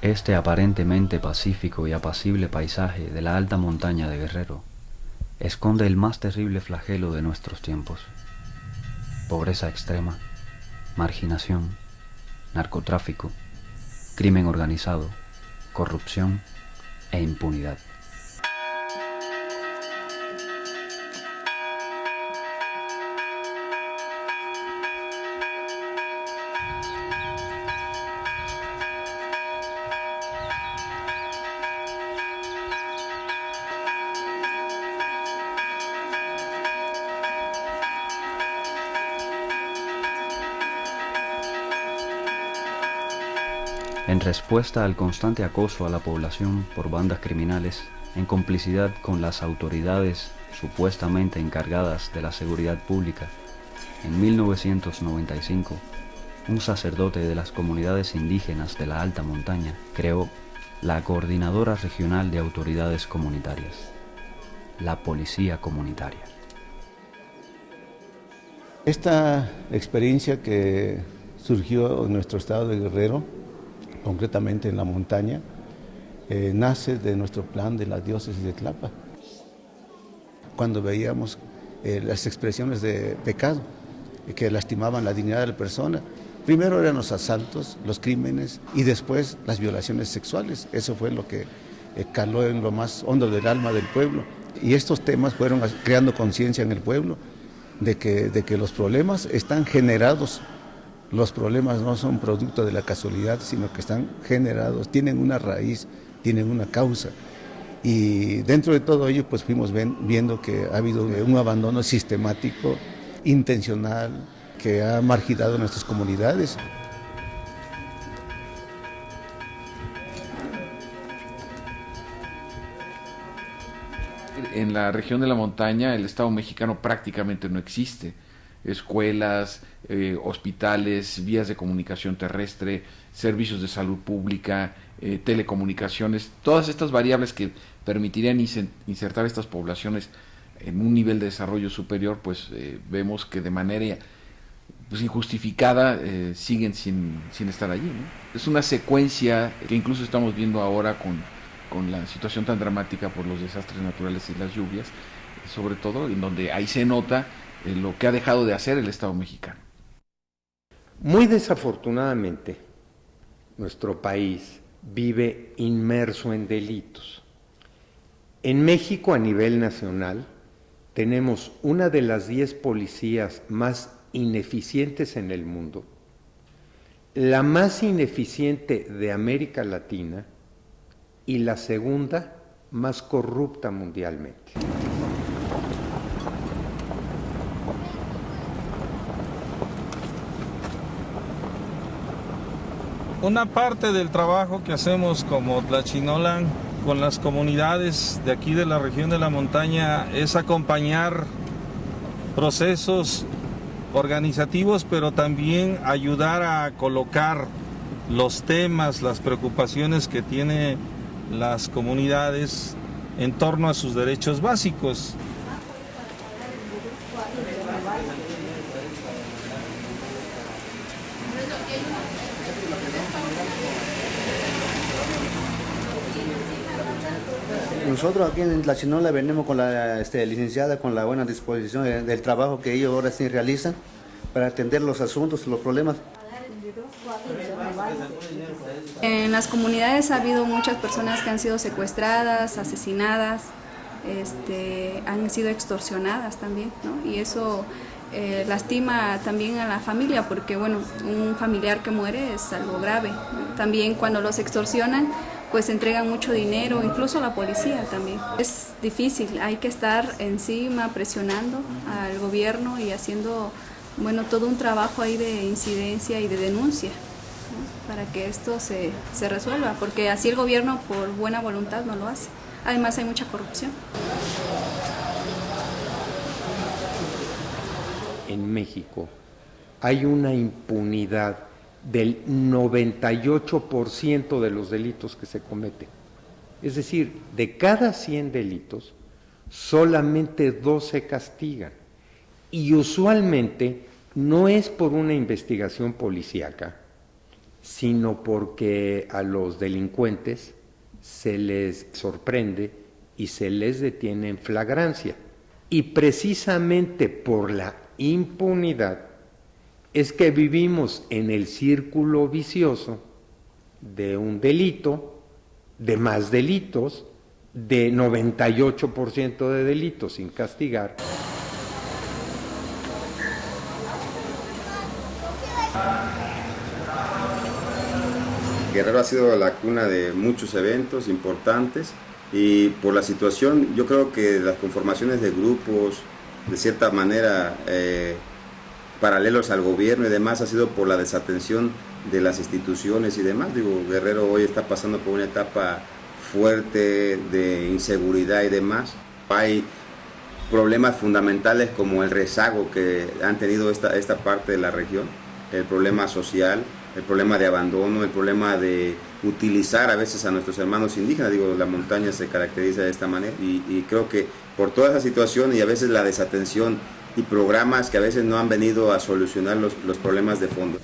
Este aparentemente pacífico y apacible paisaje de la alta montaña de Guerrero esconde el más terrible flagelo de nuestros tiempos: pobreza extrema, marginación, narcotráfico, crimen organizado, corrupción e impunidad. En respuesta al constante acoso a la población por bandas criminales, en complicidad con las autoridades supuestamente encargadas de la seguridad pública, en 1995, un sacerdote de las comunidades indígenas de la alta montaña creó la Coordinadora Regional de Autoridades Comunitarias, la Policía Comunitaria. Esta experiencia que surgió en nuestro estado de Guerrero, concretamente en la montaña, nace de nuestro plan de la diócesis de Tlapa. Cuando veíamos las expresiones de pecado que lastimaban la dignidad de la persona, primero eran los asaltos, los crímenes y después las violaciones sexuales. Eso fue lo que caló en lo más hondo del alma del pueblo. Y estos temas fueron creando conciencia en el pueblo de que los problemas están generados. Los problemas no son producto de la casualidad, sino que están generados, tienen una raíz, tienen una causa. Y dentro de todo ello, pues fuimos viendo que ha habido un abandono sistemático, intencional, que ha marginado nuestras comunidades. En la región de la montaña el Estado mexicano prácticamente no existe. Escuelas, hospitales, vías de comunicación terrestre, servicios de salud pública, telecomunicaciones, todas estas variables que permitirían insertar estas poblaciones en un nivel de desarrollo superior, pues vemos que de manera pues injustificada siguen sin estar allí, ¿no? Es una secuencia que incluso estamos viendo ahora con la situación tan dramática por los desastres naturales y las lluvias, sobre todo, en donde ahí se nota lo que ha dejado de hacer el Estado mexicano. Muy desafortunadamente, nuestro país vive inmerso en delitos. En México, a nivel nacional, tenemos una de las 10 policías más ineficientes en el mundo, la más ineficiente de América Latina y la segunda más corrupta mundialmente. Una parte del trabajo que hacemos como Tlachinolan con las comunidades de aquí de la región de la montaña es acompañar procesos organizativos, pero también ayudar a colocar los temas, las preocupaciones que tienen las comunidades en torno a sus derechos básicos. Nosotros aquí en Tlachinolan venimos con la licenciada con la buena disposición del trabajo que ellos ahora sí realizan para atender los asuntos, los problemas. En las comunidades ha habido muchas personas que han sido secuestradas, asesinadas, han sido extorsionadas también, ¿no? Y eso lastima también a la familia, porque bueno, un familiar que muere es algo grave. También cuando los extorsionan, pues entregan mucho dinero, incluso a la policía también. Es difícil, hay que estar encima presionando al gobierno y haciendo, bueno, todo un trabajo ahí de incidencia y de denuncia, ¿no? Para que esto se resuelva, porque así el gobierno por buena voluntad no lo hace. Además hay mucha corrupción. En México hay una impunidad del 98% de los delitos que se cometen. Es decir, de cada 100 delitos, solamente 2 se castigan. Y usualmente no es por una investigación policíaca, sino porque a los delincuentes se les sorprende y se les detiene en flagrancia. Y precisamente por la impunidad es que vivimos en el círculo vicioso de un delito, de más delitos, de 98% de delitos sin castigar. Guerrero ha sido la cuna de muchos eventos importantes y por la situación yo creo que las conformaciones de grupos de cierta manera paralelos al gobierno y demás ha sido por la desatención de las instituciones y demás. Digo, Guerrero hoy está pasando por una etapa fuerte de inseguridad y demás. Hay problemas fundamentales como el rezago que han tenido esta parte de la región, el problema social, el problema de abandono, el problema de utilizar a veces a nuestros hermanos indígenas. Digo, la montaña se caracteriza de esta manera y creo que por toda esa situación y a veces la desatención y programas que a veces no han venido a solucionar los problemas de fondo.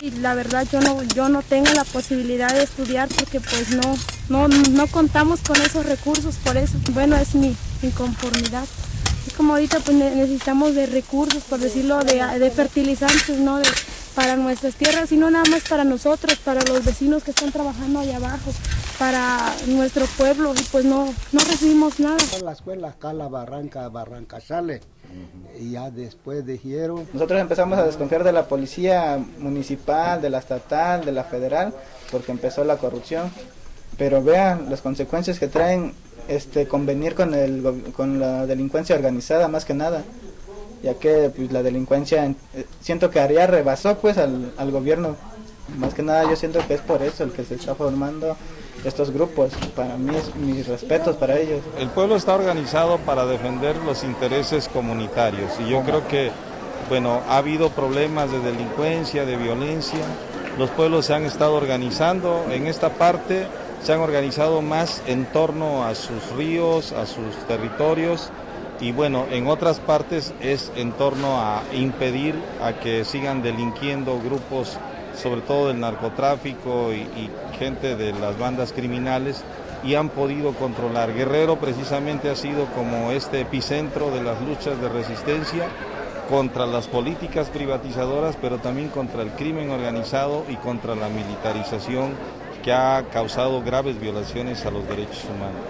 Y la verdad yo no tengo la posibilidad de estudiar porque pues no contamos con esos recursos, por eso, bueno, es mi inconformidad. Es como ahorita pues necesitamos de recursos, por decirlo, de fertilizantes, ¿no? Para nuestras tierras y no nada más para nosotros, para los vecinos que están trabajando allá abajo, para nuestro pueblo, y pues no recibimos nada. La escuela acá, la Barranca Sale, y ya después dijeron... Nosotros empezamos a desconfiar de la policía municipal, de la estatal, de la federal, porque empezó la corrupción, pero vean las consecuencias que traen convenir con la delincuencia organizada más que nada, ya que pues, la delincuencia siento que ya rebasó pues al gobierno, más que nada yo siento que es por eso el que se está formando estos grupos. Para mí mis respetos para ellos. El pueblo está organizado para defender los intereses comunitarios y yo creo que bueno, ha habido problemas de delincuencia, de violencia, los pueblos se han estado organizando en esta parte, se han organizado más en torno a sus ríos, a sus territorios y bueno, en otras partes es en torno a impedir a que sigan delinquiendo grupos, sobre todo del narcotráfico y gente de las bandas criminales, y han podido controlar. Guerrero precisamente ha sido como este epicentro de las luchas de resistencia contra las políticas privatizadoras, pero también contra el crimen organizado y contra la militarización que ha causado graves violaciones a los derechos humanos.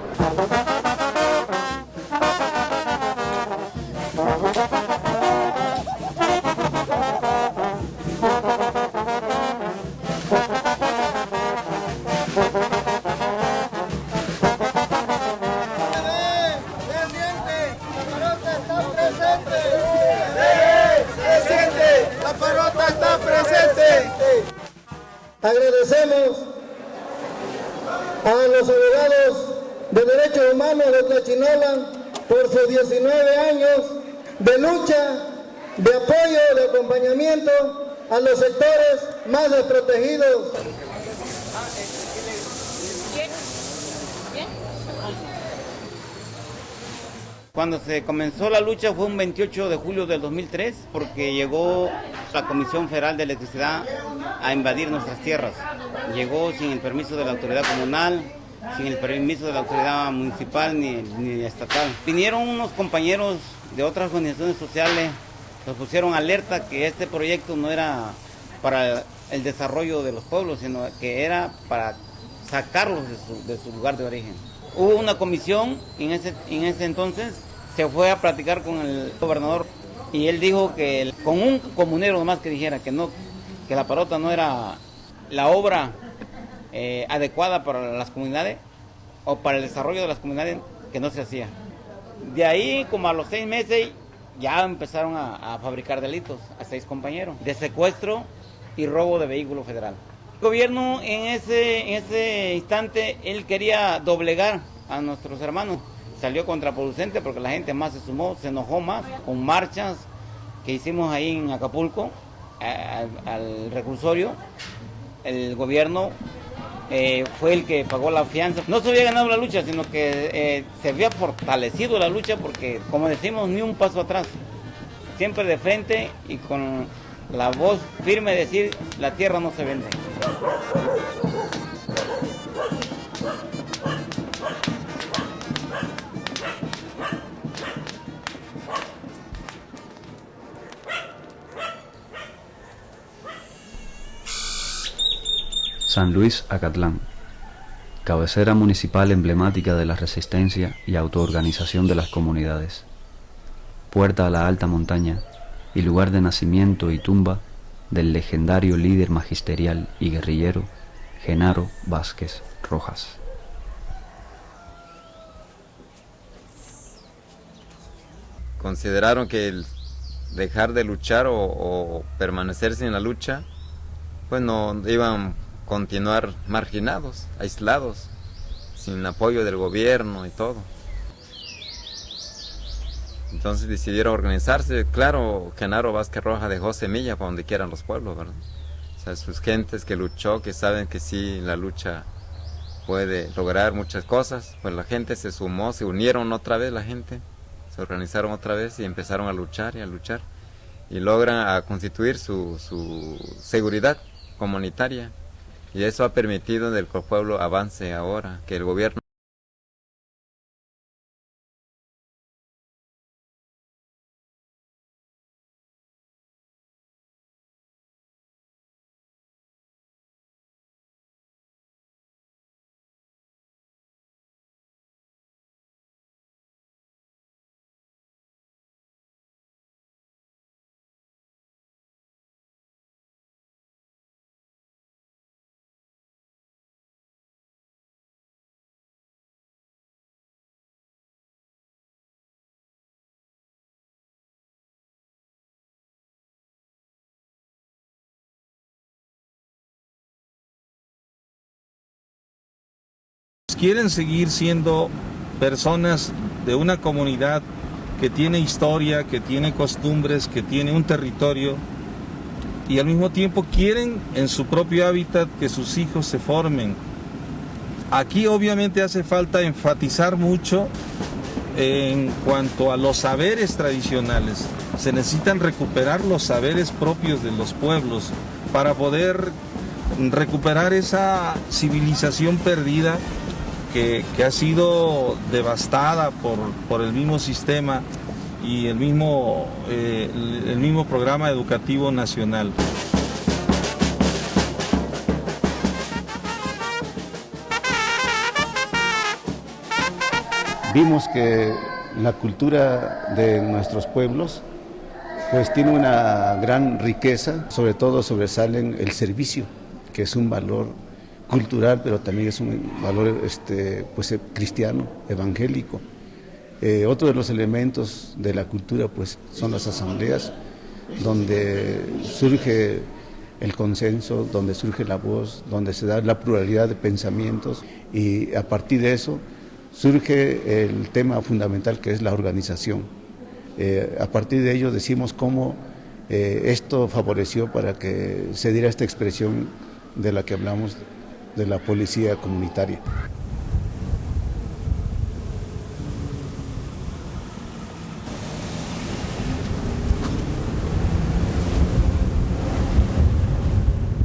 Agradecemos a los abogados de derechos humanos de Tlachinolan por sus 19 años de lucha, de apoyo, de acompañamiento a los sectores más desprotegidos. Cuando se comenzó la lucha fue un 28 de julio del 2003 porque llegó la Comisión Federal de Electricidad a invadir nuestras tierras. Llegó sin el permiso de la autoridad comunal, sin el permiso de la autoridad municipal ni estatal. Vinieron unos compañeros de otras organizaciones sociales, nos pusieron alerta que este proyecto no era para el desarrollo de los pueblos, sino que era para sacarlos de su lugar de origen. Hubo una comisión en ese entonces, se fue a platicar con el gobernador y él dijo que con un comunero nomás que dijera que la parota no era la obra adecuada para las comunidades o para el desarrollo de las comunidades, que no se hacía. De ahí, como a los 6 meses, ya empezaron a fabricar delitos a 6 compañeros de secuestro y robo de vehículo federal. El gobierno en ese instante, él quería doblegar a nuestros hermanos. Salió contraproducente porque la gente más se sumó, se enojó más con marchas que hicimos ahí en Acapulco, al reclusorio. El gobierno fue el que pagó la fianza. No se había ganado la lucha, sino que se había fortalecido la lucha porque, como decimos, ni un paso atrás. Siempre de frente y con la voz firme de decir, la tierra no se vende. San Luis Acatlán, cabecera municipal emblemática de la resistencia y autoorganización de las comunidades, puerta a la alta montaña y lugar de nacimiento y tumba del legendario líder magisterial y guerrillero Genaro Vázquez Rojas. Consideraron que el dejar de luchar o permanecer sin la lucha, pues no iban continuar marginados, aislados, sin apoyo del gobierno y todo. Entonces decidieron organizarse. Claro, Genaro Vázquez Rojas dejó semilla para donde quieran los pueblos, ¿verdad? O sea, sus gentes que luchó, que saben que sí, la lucha puede lograr muchas cosas, pues la gente se sumó, se unieron otra vez la gente, se organizaron otra vez y empezaron a luchar y logran a constituir su seguridad comunitaria. Y eso ha permitido que el pueblo avance ahora, que el gobierno quieren seguir siendo personas de una comunidad que tiene historia, que tiene costumbres, que tiene un territorio, y al mismo tiempo quieren en su propio hábitat que sus hijos se formen. Aquí obviamente hace falta enfatizar mucho en cuanto a los saberes tradicionales. Se necesitan recuperar los saberes propios de los pueblos para poder recuperar esa civilización perdida que ha sido devastada por el mismo sistema y el mismo programa educativo nacional. Vimos que la cultura de nuestros pueblos pues tiene una gran riqueza, sobre todo sobresalen el servicio, que es un valor cultural, pero también es un valor pues, cristiano, evangélico. Otro de los elementos de la cultura pues, son las asambleas, donde surge el consenso, donde surge la voz, donde se da la pluralidad de pensamientos, y a partir de eso surge el tema fundamental que es la organización. A partir de ello decimos cómo esto favoreció para que se diera esta expresión de la que hablamos, de la policía comunitaria.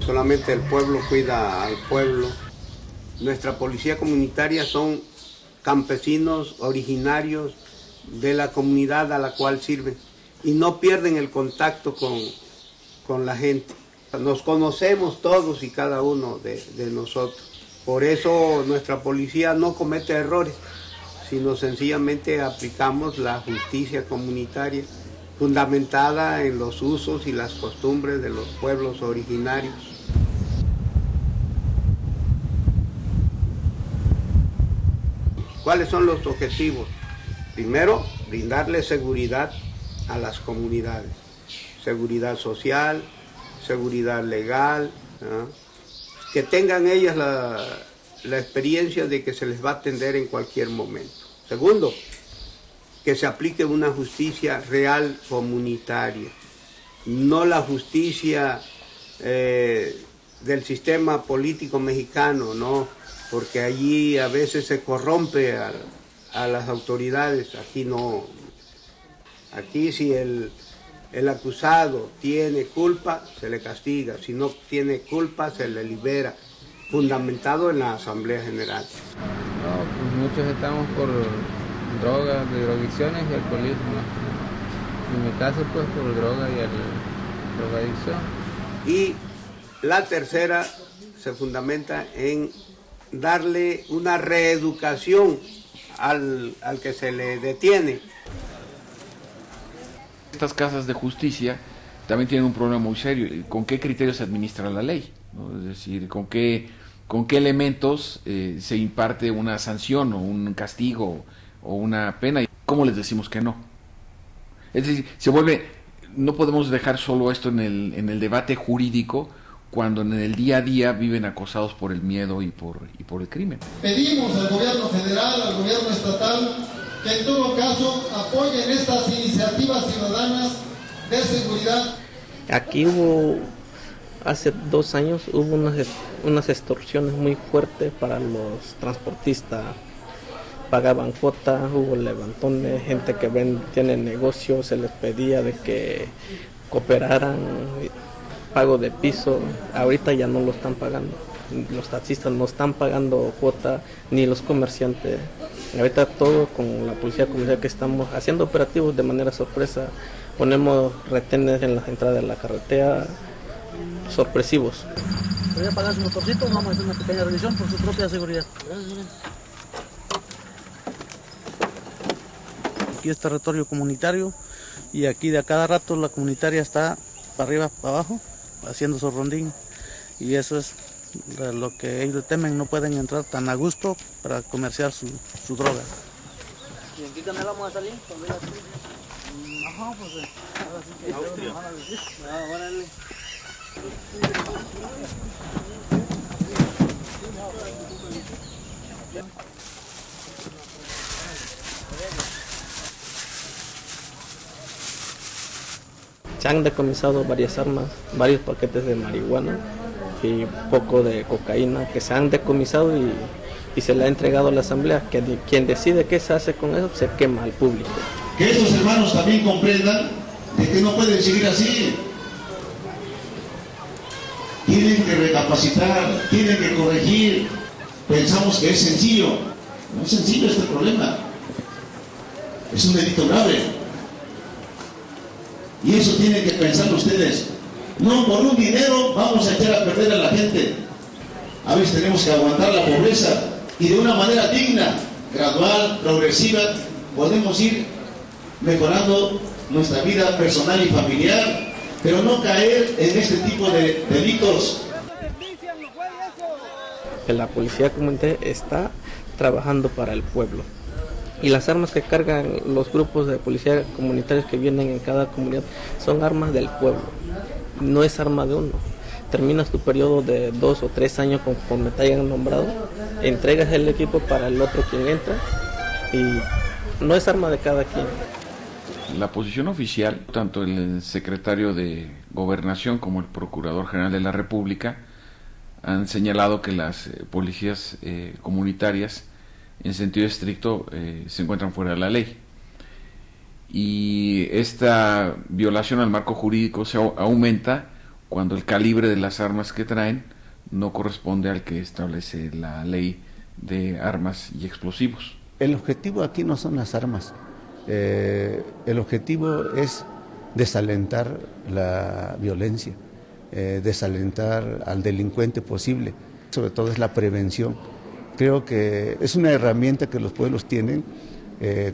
Solamente el pueblo cuida al pueblo. Nuestra policía comunitaria son campesinos originarios de la comunidad a la cual sirven y no pierden el contacto con la gente. Nos conocemos todos y cada uno de nosotros. Por eso nuestra policía no comete errores, sino sencillamente aplicamos la justicia comunitaria fundamentada en los usos y las costumbres de los pueblos originarios. ¿Cuáles son los objetivos? Primero, brindarle seguridad a las comunidades, seguridad social, seguridad legal, ¿no? Que tengan ellas la experiencia de que se les va a atender en cualquier momento. Segundo, que se aplique una justicia real comunitaria, no la justicia del sistema político mexicano, ¿no? Porque allí a veces se corrompe a las autoridades, aquí no. Aquí si el acusado tiene culpa, se le castiga, si no tiene culpa, se le libera, fundamentado en la Asamblea General. No, pues muchos estamos por drogas, drogadicciones y alcoholismo. En mi caso, pues por droga y drogadicción. Y la tercera se fundamenta en darle una reeducación al que se le detiene. Estas casas de justicia también tienen un problema muy serio. ¿Con qué criterios se administra la ley? ¿No? Es decir, ¿con qué elementos se imparte una sanción o un castigo o una pena? ¿Cómo les decimos que no? Es decir, no podemos dejar solo esto en el debate jurídico cuando en el día a día viven acosados por el miedo y por el crimen. Pedimos al gobierno federal, al gobierno estatal, que en todo caso apoyen estas iniciativas ciudadanas de seguridad. Aquí hace 2 años hubo unas extorsiones muy fuertes para los transportistas. Pagaban cuota, hubo levantones, gente que tiene negocios, se les pedía de que cooperaran, pago de piso. Ahorita ya no lo están pagando. Los taxistas no están pagando cuota, ni los comerciantes. Ahorita todo con la policía comunitaria que estamos haciendo operativos de manera sorpresa. Ponemos retenes en las entradas de la carretera sorpresivos. Voy a pagar su motorcito, vamos a hacer una pequeña revisión por su propia seguridad. Gracias. Aquí es territorio comunitario y aquí de a cada rato la comunitaria está para arriba, para abajo, haciendo su rondín. Y eso es lo que ellos temen, no pueden entrar tan a gusto para comerciar su droga. ¿Y en qué canal vamos a salir? Ajá, pues ahora sí que órale. Se han decomisado varias armas, varios paquetes de marihuana y poco de cocaína que se han decomisado y se le ha entregado a la asamblea, que quien decide qué se hace con eso se quema al público. Que estos hermanos también comprendan de que no pueden seguir así. Tienen que recapacitar, tienen que corregir. Pensamos que es sencillo. No es sencillo este problema. Es un delito grave. Y eso tienen que pensar ustedes. No por un dinero vamos a echar a perder a la gente. A veces tenemos que aguantar la pobreza y de una manera digna, gradual, progresiva, podemos ir mejorando nuestra vida personal y familiar, pero no caer en este tipo de delitos. La policía comunitaria está trabajando para el pueblo. Y las armas que cargan los grupos de policía comunitarios que vienen en cada comunidad son armas del pueblo, no es arma de uno. Terminas tu periodo de 2 o 3 años conforme te hayan nombrado, entregas el equipo para el otro quien entra y no es arma de cada quien. La posición oficial, tanto el secretario de Gobernación como el Procurador General de la República han señalado que las policías comunitarias en sentido estricto se encuentran fuera de la ley, y esta violación al marco jurídico se aumenta cuando el calibre de las armas que traen no corresponde al que establece la ley de armas y explosivos. El objetivo aquí no son las armas, el objetivo es desalentar la violencia, desalentar al delincuente posible, sobre todo es la prevención. Creo que es una herramienta que los pueblos tienen,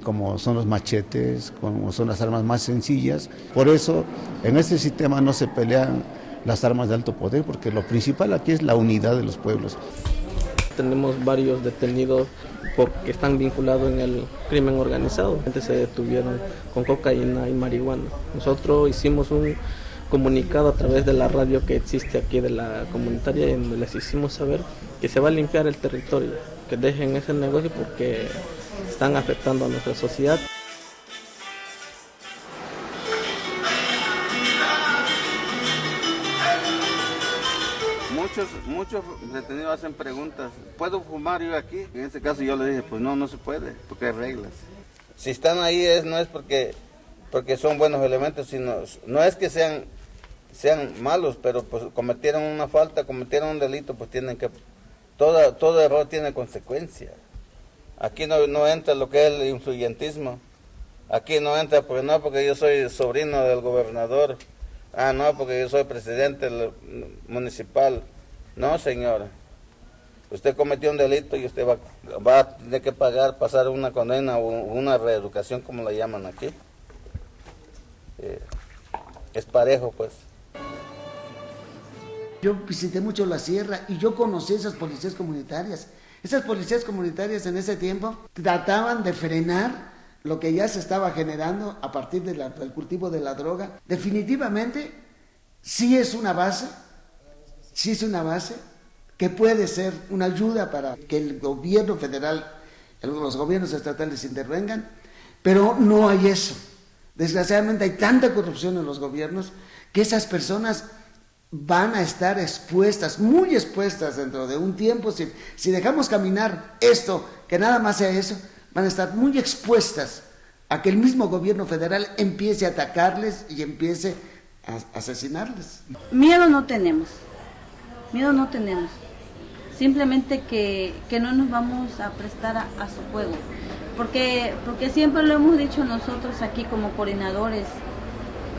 como son los machetes, como son las armas más sencillas. Por eso en este sistema no se pelean las armas de alto poder, porque lo principal aquí es la unidad de los pueblos. Tenemos varios detenidos porque están vinculados en el crimen organizado. Antes se detuvieron con cocaína y marihuana. Nosotros hicimos un comunicado a través de la radio que existe aquí de la comunitaria, y donde les hicimos saber que se va a limpiar el territorio, que dejen ese negocio porque están afectando a nuestra sociedad. Muchos detenidos hacen preguntas, ¿puedo fumar yo aquí? En este caso yo le dije, pues no se puede, porque hay reglas. Si están ahí no es porque son buenos elementos, sino no es que sean malos, pero pues cometieron una falta, cometieron un delito, pues tienen que, todo error tiene consecuencia. Aquí no entra lo que es el influyentismo, aquí no entra porque yo soy sobrino del gobernador, no porque yo soy presidente municipal. No, señora, usted cometió un delito y usted va a tener que pasar una condena o una reeducación, como la llaman aquí. Es parejo, pues. Yo visité mucho la sierra y yo conocí esas policías comunitarias. Esas policías comunitarias en ese tiempo trataban de frenar lo que ya se estaba generando a partir del cultivo de la droga. Definitivamente sí es una base que puede ser una ayuda para que el gobierno federal, los gobiernos estatales intervengan, pero no hay eso. Desgraciadamente hay tanta corrupción en los gobiernos que esas personas van a estar expuestas, muy expuestas dentro de un tiempo. Si dejamos caminar esto, que nada más sea eso, van a estar muy expuestas a que el mismo gobierno federal empiece a atacarles y empiece a asesinarles. Miedo no tenemos, simplemente que no nos vamos a prestar a su juego, porque siempre lo hemos dicho nosotros aquí como coordinadores,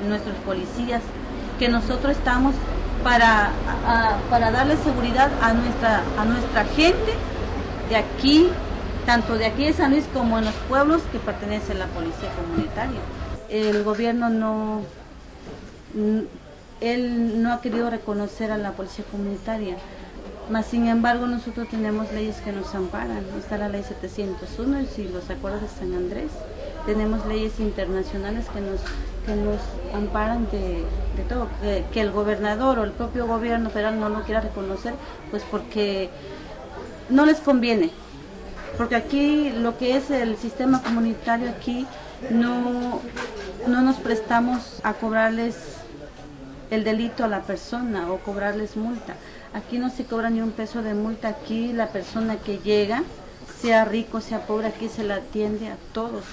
nuestros policías, que nosotros estamos para darle seguridad a nuestra gente de aquí, tanto de aquí de San Luis como en los pueblos que pertenecen a la policía comunitaria. El gobierno él no ha querido reconocer a la policía comunitaria, mas sin embargo nosotros tenemos leyes que nos amparan. Está la ley 701 y los acuerdos de San Andrés. Tenemos leyes internacionales que nos amparan de todo, que el gobernador o el propio gobierno federal no lo quiera reconocer, pues porque no les conviene, porque aquí lo que es el sistema comunitario aquí no nos prestamos a cobrarles el delito a la persona o cobrarles multa. Aquí no se cobra ni un peso de multa, aquí la persona que llega, sea rico, sea pobre, aquí se la atiende a todos.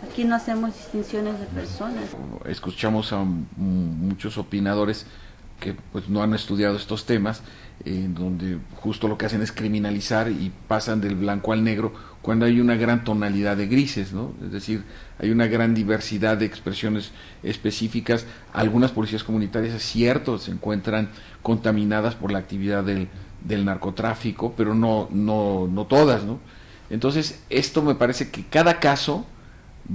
Aquí no hacemos distinciones de personas. Escuchamos a muchos opinadores que pues no han estudiado estos temas, en donde justo lo que hacen es criminalizar y pasan del blanco al negro cuando hay una gran tonalidad de grises, ¿no? Es decir, hay una gran diversidad de expresiones específicas. Algunas policías comunitarias, es cierto, se encuentran contaminadas por la actividad del narcotráfico, pero no todas, ¿no? Entonces, esto me parece que cada caso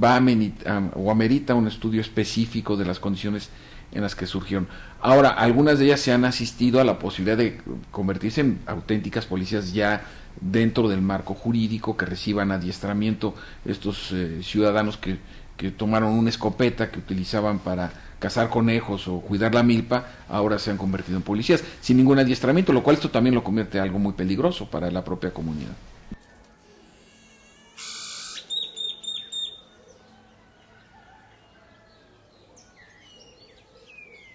amerita un estudio específico de las condiciones en las que surgieron. Ahora, algunas de ellas se han asistido a la posibilidad de convertirse en auténticas policías ya dentro del marco jurídico, que reciban adiestramiento estos ciudadanos que tomaron una escopeta que utilizaban para cazar conejos o cuidar la milpa, ahora se han convertido en policías sin ningún adiestramiento, lo cual esto también lo convierte en algo muy peligroso para la propia comunidad.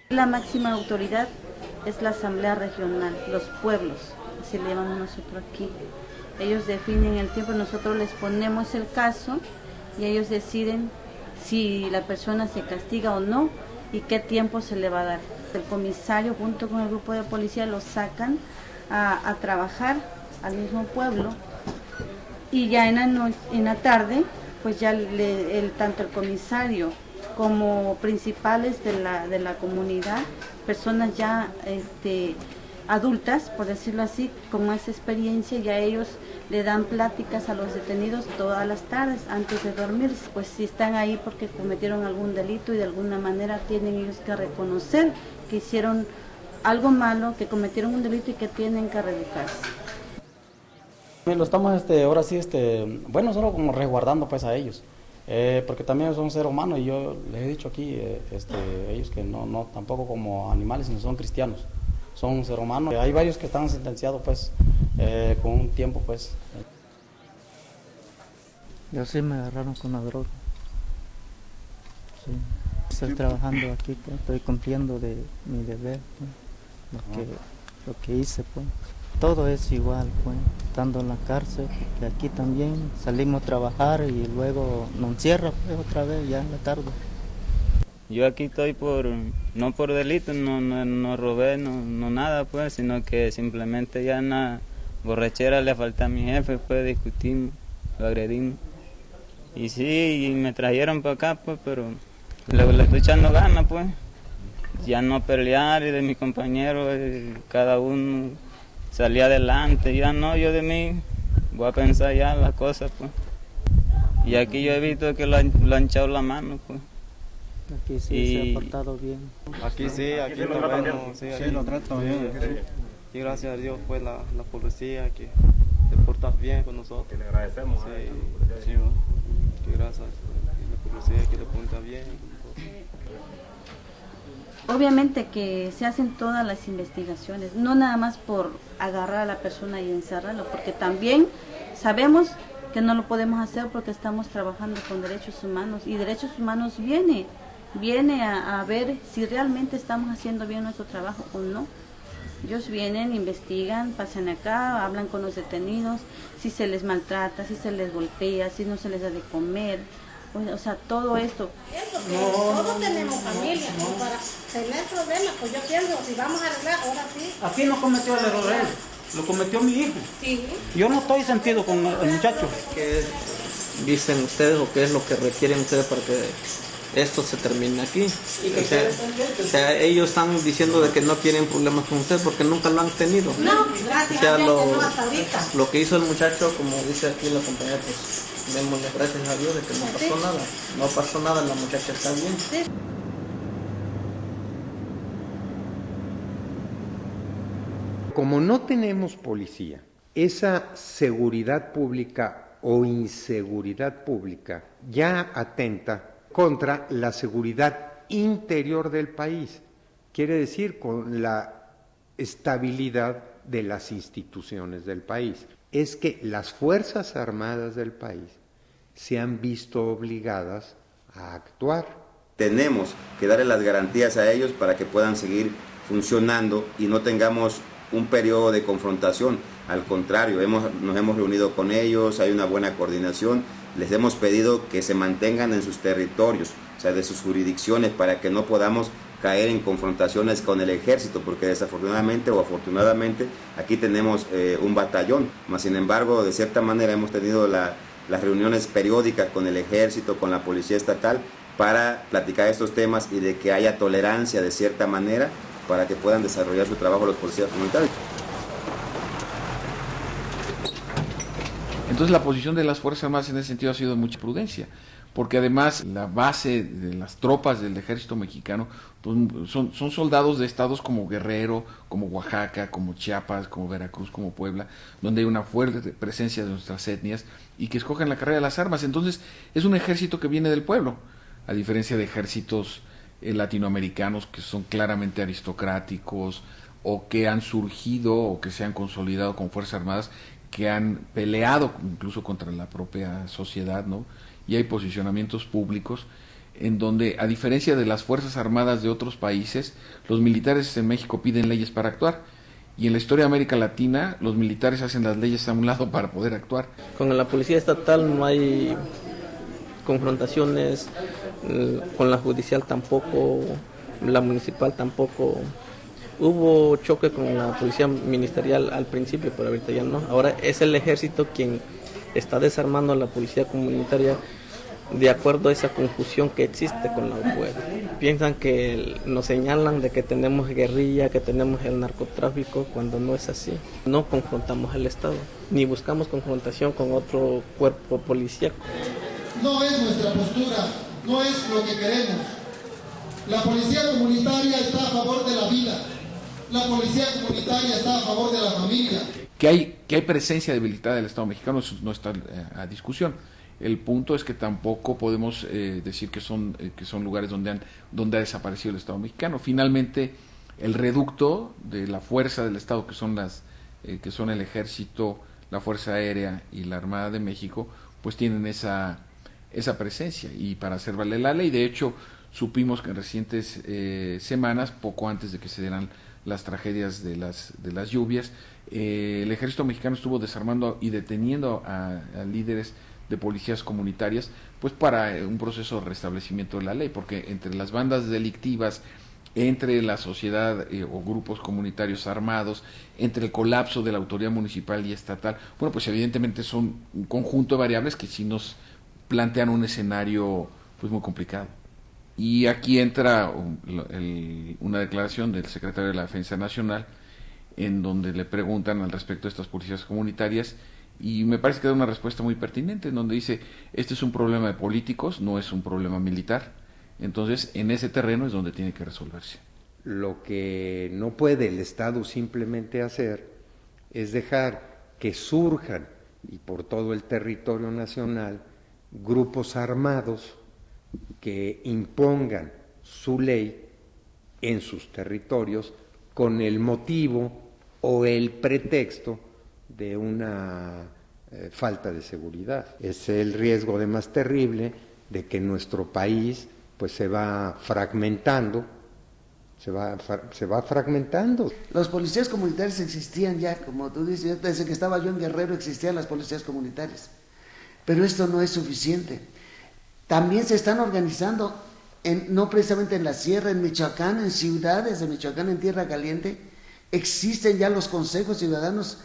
La máxima autoridad es la Asamblea Regional, los pueblos, así le llamamos nosotros aquí. Ellos definen el tiempo, nosotros les ponemos el caso y ellos deciden si la persona se castiga o no y qué tiempo se le va a dar. El comisario junto con el grupo de policía los sacan a trabajar al mismo pueblo y ya en la tarde pues ya tanto el comisario como principales de la comunidad, personas ya adultas, por decirlo así, con más experiencia, ya ellos le dan pláticas a los detenidos todas las tardes antes de dormirse. Pues si están ahí porque cometieron algún delito y de alguna manera tienen ellos que reconocer que hicieron algo malo, que cometieron un delito y que tienen que reeducarse. Lo estamos ahora sí, bueno, solo como resguardando pues a ellos. Porque también son seres humanos y yo les he dicho aquí, ellos que no tampoco como animales, sino son cristianos, son seres humanos. Hay varios que están sentenciados pues con un tiempo pues. Yo sí me agarraron con la droga. Sí. Estoy trabajando aquí, estoy cumpliendo de mi deber, lo que lo que hice, pues. Todo es igual, pues, estando en la cárcel, que aquí también salimos a trabajar y luego nos encierra, pues, otra vez ya en la tarde. Yo aquí estoy no por delito, no robé, no nada, pues, sino que simplemente ya en la borrachera le falté a mi jefe, pues discutimos, lo agredimos. Y sí, y me trajeron para acá, pues, pero luego le estoy echando ganas, pues, ya no pelear y de mis compañeros, cada uno salía adelante, ya no, yo de mí voy a pensar ya las cosas, pues. Y aquí yo he visto que lo han echado la mano, pues. Aquí sí se ha portado bien. Aquí sí, aquí lo tratan bien. Sí, lo tratan bien. Y gracias a Dios fue la policía que se porta bien con nosotros. Que le agradecemos. Sí, que gracias a la policía que le porta bien. Obviamente que se hacen todas las investigaciones, no nada más por agarrar a la persona y encerrarlo, porque también sabemos que no lo podemos hacer porque estamos trabajando con derechos humanos y derechos humanos viene a ver si realmente estamos haciendo bien nuestro trabajo o no. Ellos vienen, investigan, pasan acá, hablan con los detenidos, si se les maltrata, si se les golpea, si no se les da de comer, o sea, todo esto. Todos tenemos familia, para tener problemas, pues yo pienso, si vamos a arreglar, ahora sí. Aquí no cometió el error él, lo cometió mi hijo. Sí. Yo no estoy sentido con el muchacho. ¿Qué dicen ustedes o qué es lo que requieren ustedes para que esto se termine aquí? O sea, ellos están diciendo de que no quieren problemas con ustedes porque nunca lo han tenido. No, gracias a Dios que no hasta ahorita. Lo que hizo el muchacho, como dice aquí la compañera, pues démosle gracias a Dios de que no pasó nada. No pasó nada, la muchacha está bien. Sí. Como no tenemos policía, esa seguridad pública o inseguridad pública ya atenta contra la seguridad interior del país, quiere decir con la estabilidad de las instituciones del país. Es que las Fuerzas Armadas del país se han visto obligadas a actuar. Tenemos que darle las garantías a ellos para que puedan seguir funcionando y no tengamos un periodo de confrontación. Al contrario, nos hemos reunido con ellos, hay una buena coordinación, les hemos pedido que se mantengan en sus territorios, o sea, de sus jurisdicciones, para que no podamos caer en confrontaciones con el ejército, porque desafortunadamente o afortunadamente aquí tenemos un batallón, mas sin embargo, de cierta manera hemos tenido las reuniones periódicas con el ejército, con la policía estatal, para platicar estos temas y de que haya tolerancia de cierta manera para que puedan desarrollar su trabajo los policías comunitarios. Entonces la posición de las Fuerzas Armadas en ese sentido ha sido de mucha prudencia, porque además la base de las tropas del ejército mexicano pues, son soldados de estados como Guerrero, como Oaxaca, como Chiapas, como Veracruz, como Puebla, donde hay una fuerte presencia de nuestras etnias y que escogen la carrera de las armas. Entonces es un ejército que viene del pueblo, a diferencia de ejércitos latinoamericanos que son claramente aristocráticos o que han surgido o que se han consolidado con Fuerzas Armadas que han peleado incluso contra la propia sociedad, ¿no? Y hay posicionamientos públicos en donde, a diferencia de las Fuerzas Armadas de otros países, los militares en México piden leyes para actuar, y en la historia de América Latina los militares hacen las leyes a un lado para poder actuar. Con la policía estatal no hay confrontaciones, con la judicial tampoco, la municipal tampoco. Hubo choque con la policía ministerial al principio, pero ahorita ya no. Ahora es el ejército quien está desarmando a la policía comunitaria de acuerdo a esa confusión que existe con la UPUEB. Piensan que nos señalan de que tenemos guerrilla, que tenemos el narcotráfico, cuando no es así. No confrontamos al Estado, ni buscamos confrontación con otro cuerpo policíaco. No es nuestra postura, no es lo que queremos. La policía comunitaria está a favor de la vida. La policía comunitaria está a favor de la familia. Que hay presencia debilitada del Estado mexicano, eso no está a discusión. El punto es que tampoco podemos decir que son lugares donde ha desaparecido el Estado mexicano. Finalmente, el reducto de la fuerza del Estado, que son el Ejército, la Fuerza Aérea y la Armada de México, pues tienen esa presencia y para hacer valer la ley. De hecho, supimos que en recientes semanas, poco antes de que se dieran las tragedias de las lluvias. El ejército mexicano estuvo desarmando y deteniendo a líderes de policías comunitarias, pues para un proceso de restablecimiento de la ley, porque entre las bandas delictivas, entre la sociedad o grupos comunitarios armados, entre el colapso de la autoridad municipal y estatal, bueno, pues evidentemente son un conjunto de variables que sí nos plantean un escenario pues muy complicado. Y aquí entra una declaración del secretario de la Defensa Nacional, en donde le preguntan al respecto de estas policías comunitarias, y me parece que da una respuesta muy pertinente, en donde dice, este es un problema de políticos, no es un problema militar. Entonces, en ese terreno es donde tiene que resolverse. Lo que no puede el Estado simplemente hacer es dejar que surjan, y por todo el territorio nacional, grupos armados que impongan su ley en sus territorios con el motivo o el pretexto de una falta de seguridad. Es el riesgo de más terrible de que nuestro país pues se va fragmentando. Los policías comunitarios existían ya, como tú dices, desde que estaba yo en Guerrero existían las policías comunitarias. Pero esto no es suficiente. También se están organizando, no precisamente en la sierra, en Michoacán, en ciudades de Michoacán, en Tierra Caliente, existen ya los consejos ciudadanos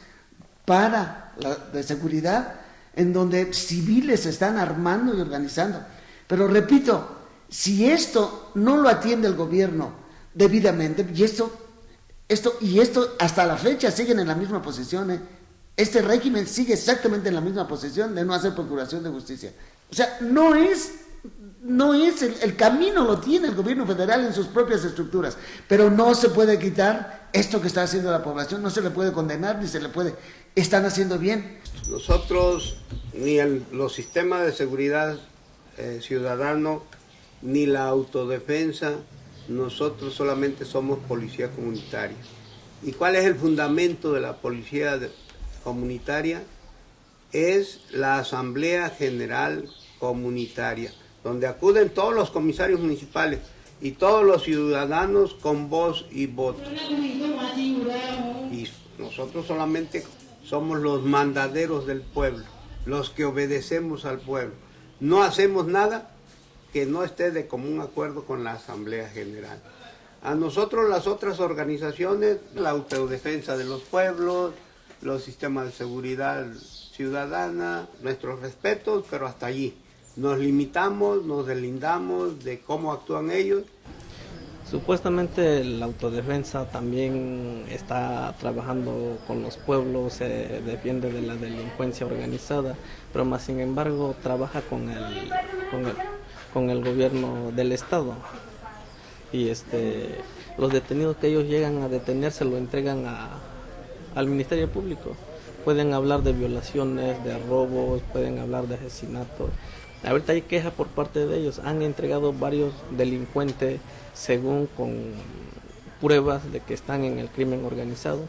de seguridad, en donde civiles se están armando y organizando. Pero repito, si esto no lo atiende el gobierno debidamente, y esto hasta la fecha siguen en la misma posición, este régimen sigue exactamente en la misma posición de no hacer procuración de justicia. O sea, no es el camino lo tiene el gobierno federal en sus propias estructuras, pero no se puede quitar esto que está haciendo la población, no se le puede condenar ni se le puede, están haciendo bien. Nosotros ni los sistemas de seguridad ciudadano ni la autodefensa, nosotros solamente somos policía comunitaria. ¿Y cuál es el fundamento de la policía comunitaria? Es la Asamblea General Comunitaria, donde acuden todos los comisarios municipales y todos los ciudadanos con voz y voto. Y nosotros solamente somos los mandaderos del pueblo, los que obedecemos al pueblo. No hacemos nada que no esté de común acuerdo con la Asamblea General. A nosotros las otras organizaciones, la autodefensa de los pueblos, los sistemas de seguridad ciudadana, nuestros respetos, pero hasta allí. Nos limitamos, nos deslindamos de cómo actúan ellos. Supuestamente la autodefensa también está trabajando con los pueblos, se defiende de la delincuencia organizada, pero más sin embargo trabaja con el gobierno del estado. Y los detenidos que ellos llegan a detenerse lo entregan al Ministerio Público. Pueden hablar de violaciones, de robos, pueden hablar de asesinatos. Ahorita hay queja por parte de ellos. Han entregado varios delincuentes según con pruebas de que están en el crimen organizado,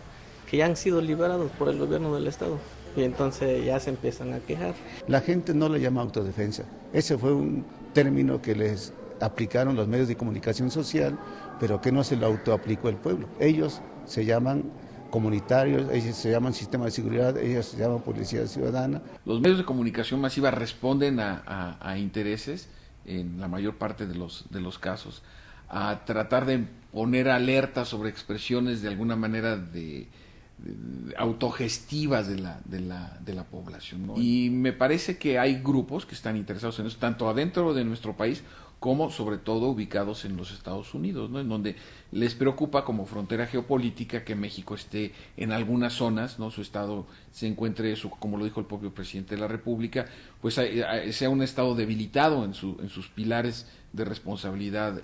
que ya han sido liberados por el gobierno del estado. Y entonces ya se empiezan a quejar. La gente no le llama autodefensa. Ese fue un término que les aplicaron los medios de comunicación social, pero que no se lo autoaplicó el pueblo. Ellos se llaman comunitarios, ellos se llaman sistema de seguridad, ellos se llaman policía ciudadana. Los medios de comunicación masiva responden a intereses, en la mayor parte de los casos, a tratar de poner alerta sobre expresiones de alguna manera de autogestivas de la población, ¿no? Y me parece que hay grupos que están interesados en eso, tanto adentro de nuestro país como sobre todo ubicados en los Estados Unidos, ¿no? En donde les preocupa como frontera geopolítica que México esté en algunas zonas, ¿no? Su estado se encuentre, como lo dijo el propio presidente de la República, pues sea un estado debilitado en sus pilares de responsabilidad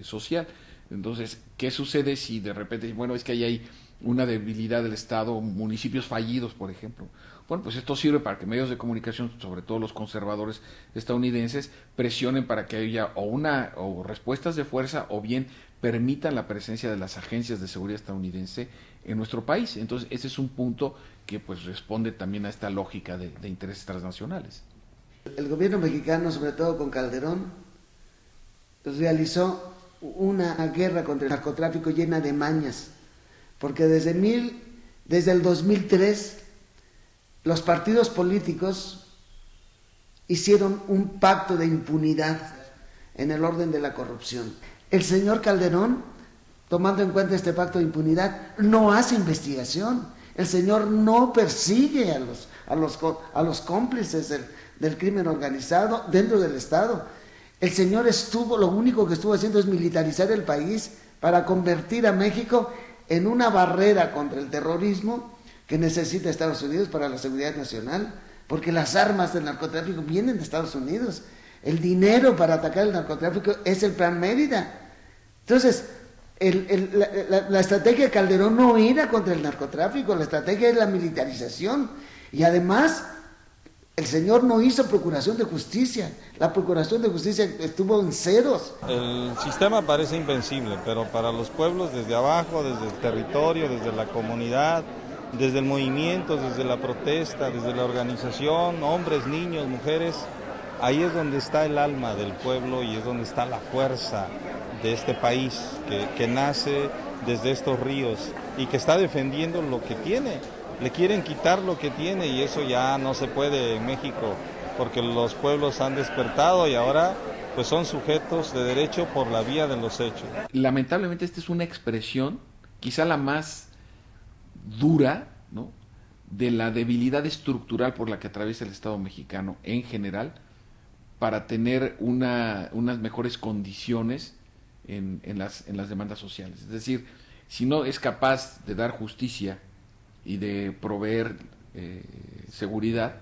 social. Entonces, ¿qué sucede si de repente, bueno, es que ahí hay una debilidad del Estado, municipios fallidos, por ejemplo? Bueno, pues esto sirve para que medios de comunicación, sobre todo los conservadores estadounidenses, presionen para que haya o respuestas de fuerza o bien permitan la presencia de las agencias de seguridad estadounidense en nuestro país. Entonces, ese es un punto que pues responde también a esta lógica de intereses transnacionales. El gobierno mexicano, sobre todo con Calderón, realizó una guerra contra el narcotráfico llena de mañas, porque desde el 2003 los partidos políticos hicieron un pacto de impunidad en el orden de la corrupción. El señor Calderón, tomando en cuenta este pacto de impunidad, no hace investigación. El señor no persigue a los cómplices del crimen organizado dentro del Estado. El señor lo único que estuvo haciendo es militarizar el país para convertir a México en una barrera contra el terrorismo que necesita Estados Unidos para la seguridad nacional, porque las armas del narcotráfico vienen de Estados Unidos. El dinero para atacar el narcotráfico es el Plan Mérida. Entonces, la estrategia de Calderón no era contra el narcotráfico, la estrategia es la militarización. Y además, el señor no hizo procuración de justicia. La procuración de justicia estuvo en ceros. El sistema parece invencible, pero para los pueblos desde abajo, desde el territorio, desde la comunidad, desde el movimiento, desde la protesta, desde la organización, hombres, niños, mujeres, ahí es donde está el alma del pueblo y es donde está la fuerza de este país que nace desde estos ríos y que está defendiendo lo que tiene. Le quieren quitar lo que tiene y eso ya no se puede en México, porque los pueblos han despertado y ahora pues son sujetos de derecho por la vía de los hechos. Lamentablemente esta es una expresión, quizá la más dura, ¿no?, de la debilidad estructural por la que atraviesa el Estado mexicano en general, para tener unas mejores condiciones en las demandas sociales. Es decir, si no es capaz de dar justicia y de proveer seguridad,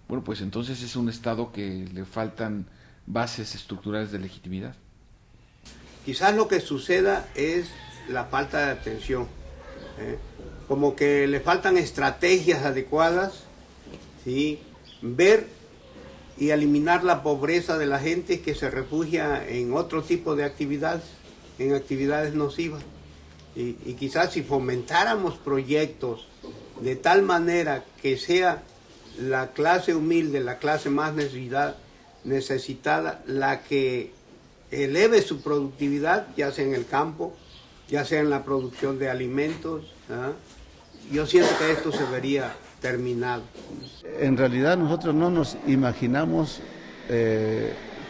bueno, pues entonces es un Estado que le faltan bases estructurales de legitimidad. Quizás lo que suceda es la falta de atención, como que le faltan estrategias adecuadas, ¿sí?, ver y eliminar la pobreza de la gente que se refugia en otro tipo de actividades, en actividades nocivas. Y quizás si fomentáramos proyectos de tal manera que sea la clase humilde, la clase más necesitada, la que eleve su productividad, ya sea en el campo, ya sea en la producción de alimentos, yo siento que esto se vería terminado. En realidad nosotros no nos imaginamos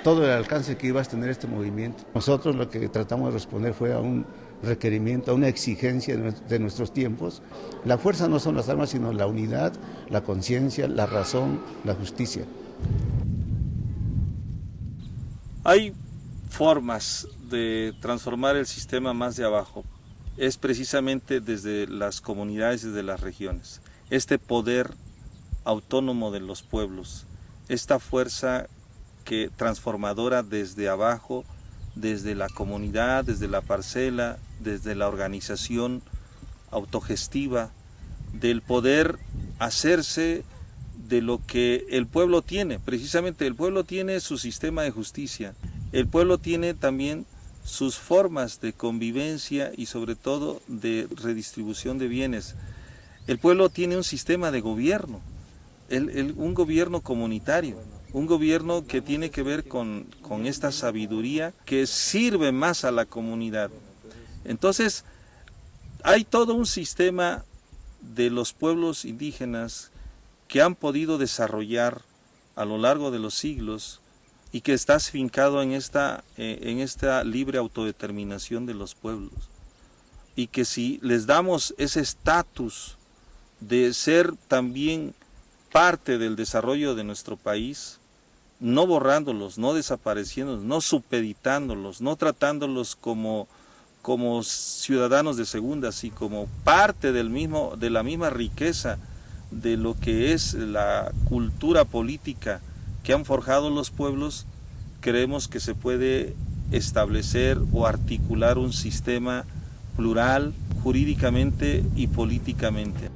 todo el alcance que iba a tener este movimiento. Nosotros lo que tratamos de responder fue a un requerimiento, a una exigencia de nuestros tiempos. La fuerza no son las armas, sino la unidad, la conciencia, la razón, la justicia. Hay formas de transformar el sistema más de abajo. Es precisamente desde las comunidades, desde las regiones. Este poder autónomo de los pueblos, esta fuerza transformadora desde abajo, desde la comunidad, desde la parcela, desde la organización autogestiva, del poder hacerse de lo que el pueblo tiene. Precisamente el pueblo tiene su sistema de justicia, el pueblo tiene también sus formas de convivencia y sobre todo de redistribución de bienes. El pueblo tiene un sistema de gobierno, un gobierno comunitario, un gobierno que tiene que ver con esta sabiduría que sirve más a la comunidad. Entonces, hay todo un sistema de los pueblos indígenas que han podido desarrollar a lo largo de los siglos y que está afincado en esta libre autodeterminación de los pueblos. Y que si les damos ese estatus de ser también parte del desarrollo de nuestro país, no borrándolos, no desapareciéndolos, no supeditándolos, no tratándolos como ciudadanos de segunda, sino como parte de la misma riqueza de lo que es la cultura política que han forjado los pueblos, creemos que se puede establecer o articular un sistema plural jurídicamente y políticamente.